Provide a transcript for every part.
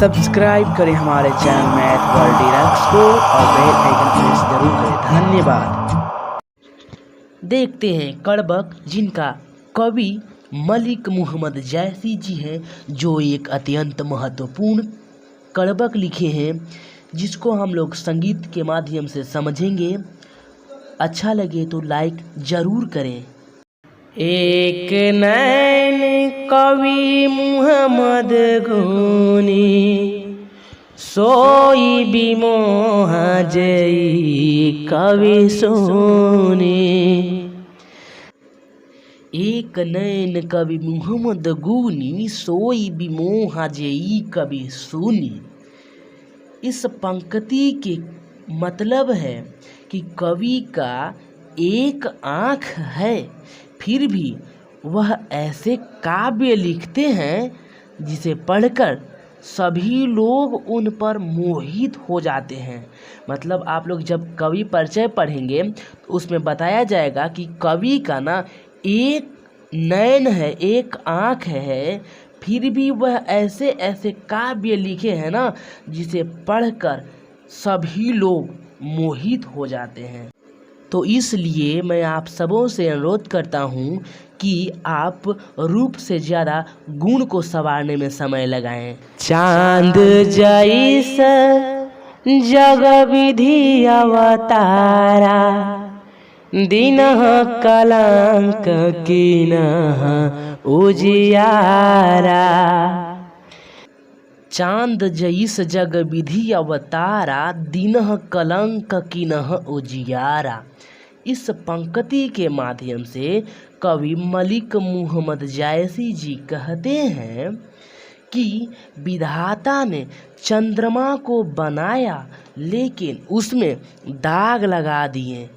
Subscribe करें हमारे channel math world deluxe को और बेल आइकन प्रेस जरूर करें। धन्यवाद। देखते हैं कड़बक, जिनका कवि मलिक मोहम्मद जैसी जी हैं, जो एक अत्यंत महत्वपूर्ण कड़बक लिखे हैं, जिसको हम लोग संगीत के माध्यम से समझेंगे। अच्छा लगे तो लाइक जरूर करें। एक नैन कवि मुहम्मद गुनी, सोई बिमोह जई कवि सोनी। एक नैन कवि मुहम्मद गुनी, सोई बिमोह जई कवि सोनी। इस पंक्ति के मतलब है कि कवि का एक आँख है, फिर भी वह ऐसे काव्य लिखते हैं जिसे पढ़कर सभी लोग उन पर मोहित हो जाते हैं। मतलब आप लोग जब कवि परिचय पढ़ेंगे तो उसमें बताया जाएगा कि कवि का ना एक नैन है, एक आँख है, फिर भी वह ऐसे ऐसे काव्य लिखे हैं ना जिसे पढ़कर सभी लोग मोहित हो जाते हैं। तो इसलिए मैं आप सबों से अनुरोध करता हूँ कि आप रूप से ज़्यादा गुण को संवारने में समय लगाएं। चांद जैसा जग विधि अवतारा, दीनः कलंक कीनः उजियारा। चांद जैस जग विधि अवतारा, दीनः कलंक कीनः उजियारा। इस पंक्ति के माध्यम से कवि मलिक मोहम्मद जैसी जी कहते हैं कि विधाता ने चंद्रमा को बनाया, लेकिन उसमें दाग लगा दिए,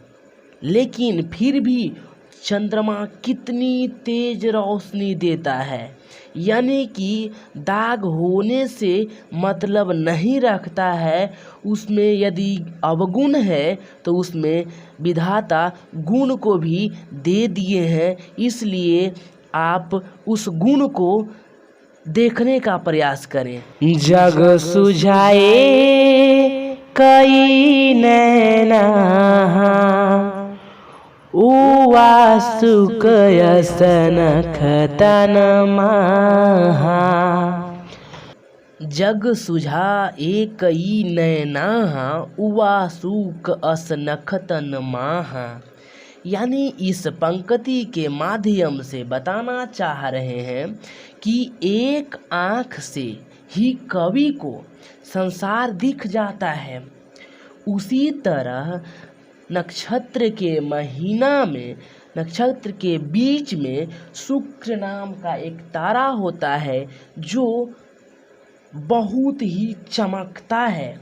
लेकिन फिर भी चंद्रमा कितनी तेज रोशनी देता है। यानी कि दाग होने से मतलब नहीं रखता है। उसमें यदि अवगुण है तो उसमें विधाता गुण को भी दे दिए हैं। इसलिए आप उस गुण को देखने का प्रयास करें। जग सुझाए कई नैना, उवासुक यसनख तन महा। जग सुझा एकई नैना, उवासुक असनख तन महा। यानी इस पंक्ति के माध्यम से बताना चाह रहे हैं कि एक आँख से ही कवि को संसार दिख जाता है। उसी तरह नक्षत्र के महीना में, नक्षत्र के बीच में शुक्र नाम का एक तारा होता है जो बहुत ही चमकता है।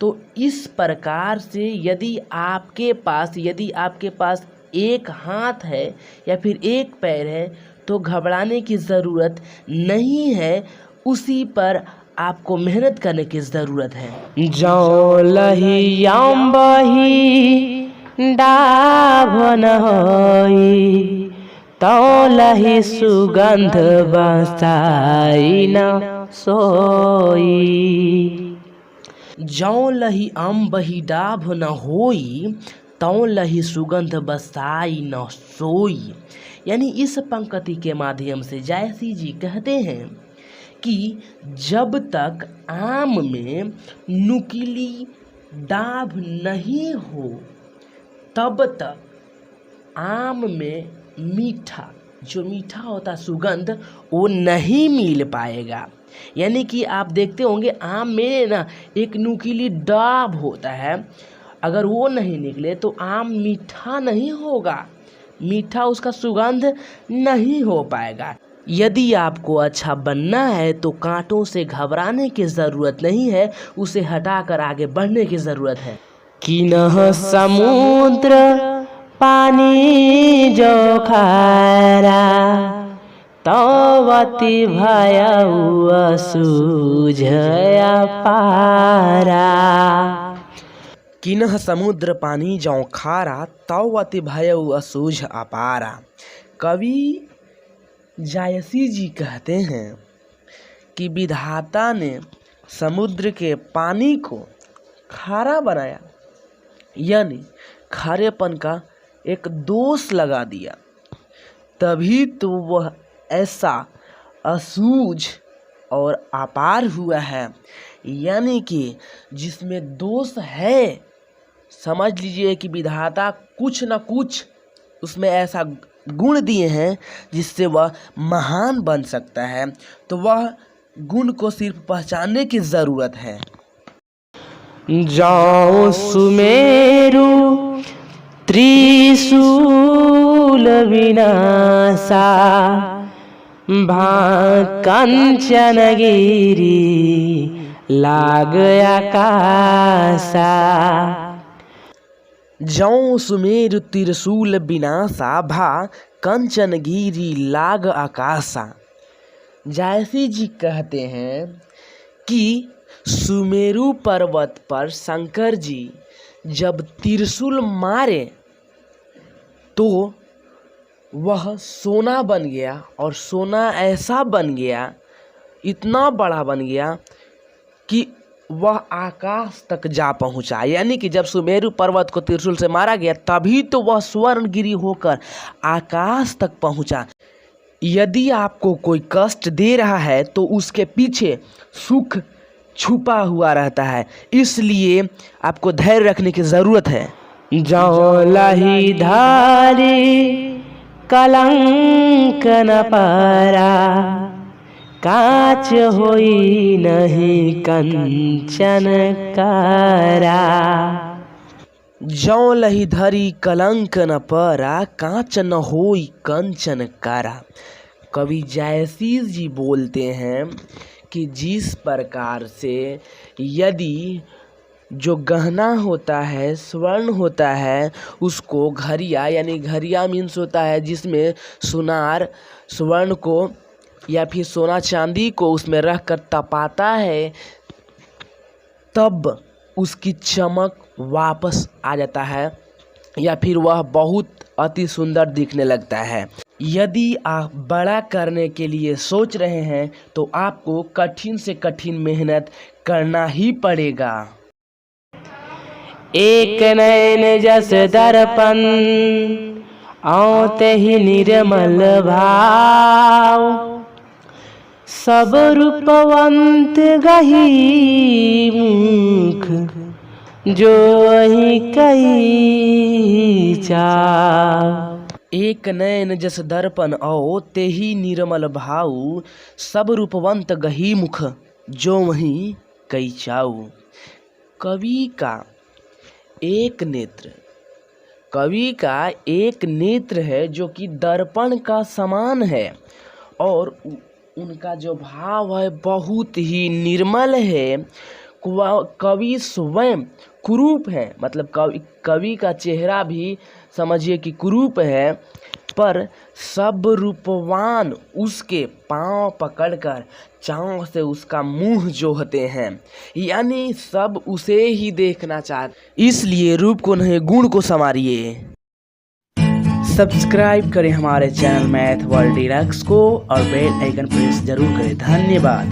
तो इस प्रकार से यदि आपके पास एक हाथ है या फिर एक पैर है तो घबराने की ज़रूरत नहीं है, उसी पर आपको मेहनत करने की ज़रूरत है। जौ लही अम्बही डाभ न होई, तौ लही सुगंध बसाई न सोई। जौ लही अम्बही डाभ न होई, तौ लही सुगंध बसाई न सोई। यानी इस पंक्ति के माध्यम से जैसी जी कहते हैं कि जब तक आम में नुकीली डाभ नहीं हो तब तक आम में जो मीठा होता सुगंध वो नहीं मिल पाएगा। यानी कि आप देखते होंगे आम में ना एक नुकीली डाभ होता है, अगर वो नहीं निकले तो आम मीठा नहीं होगा, मीठा उसका सुगंध नहीं हो पाएगा। यदि आपको अच्छा बनना है तो कांटों से घबराने की ज़रूरत नहीं है, उसे हटाकर आगे बढ़ने की ज़रूरत है। किन्ह समुद्र पानी जो खारा, तवती भयउ असुझया पारा। किन्ह समुद्र पानी जौ खारा, तवती भयउ असुझ अपारा। कवि जायसी जी कहते हैं कि विधाता ने समुद्र के पानी को खारा बनाया, यानी खारेपन का एक दोष लगा दिया, तभी तो वह ऐसा असूझ और अपार हुआ है। यानी कि जिसमें दोष है, समझ लीजिए कि विधाता कुछ न कुछ उसमें ऐसा गुण दिए हैं जिससे वह महान बन सकता है। तो वह गुण को सिर्फ पहचानने की ज़रूरत है। जाओ सुमेरु त्रिशूल विनाशा, कंचनगिरी लाग आकाशा। जौ सुमेरु त्रिशूल विनाशा, भा कंचनगिरी लाग आकाशा। जायसी जी कहते हैं कि सुमेरु पर्वत पर शंकर जी जब त्रिशूल मारे तो वह सोना बन गया, और सोना ऐसा बन गया, इतना बड़ा बन गया कि वह आकाश तक जा पहुंचा। यानी कि जब सुमेरु पर्वत को त्रिशूल से मारा गया तभी तो वह स्वर्णगिरी होकर आकाश तक पहुंचा। यदि आपको कोई कष्ट दे रहा है तो उसके पीछे सुख छुपा हुआ रहता है, इसलिए आपको धैर्य रखने की ज़रूरत है। जौ लही धारी कलंक न पारा, काच होई नहीं कंचन कारा। जौ लही धरी कलंक न परा, कांच न होई कंचन कारा। कवि जायसी जी बोलते हैं कि जिस प्रकार से यदि जो गहना होता है, स्वर्ण होता है, उसको घरिया, यानी घरिया मीन्स होता है जिसमें सुनार स्वर्ण को या फिर सोना चांदी को उसमें रख कर तपाता है, तब उसकी चमक वापस आ जाता है या फिर वह बहुत अति सुंदर दिखने लगता है। यदि आप बड़ा करने के लिए सोच रहे हैं तो आपको कठिन से कठिन मेहनत करना ही पड़ेगा। एक नयन जस दर्पण, औते ही निर्मल भाव। सब रूपवंत गही मुख, जो ही कई चाव। एक नयन जस दर्पण औ तेहि निर्मल भाऊ, सब रूपवंत गही मुख, जो वहीं कई चाऊ। कवि का एक नेत्र है जो कि दर्पण का समान है, और उनका जो भाव है बहुत ही निर्मल है। कवि स्वयं कुरूप है, मतलब कवि का चेहरा भी समझिए कि कुरूप है, पर सब रूपवान उसके पांव पकड़कर चाँव से उसका मुंह जोहते हैं, यानी सब उसे ही देखना चाहते। इसलिए रूप को नहीं गुण को संवारिए। सब्सक्राइब करें हमारे चैनल मैथ वर्ल्ड डिलक्स को और बेल आइकन प्रेस जरूर करें। धन्यवाद।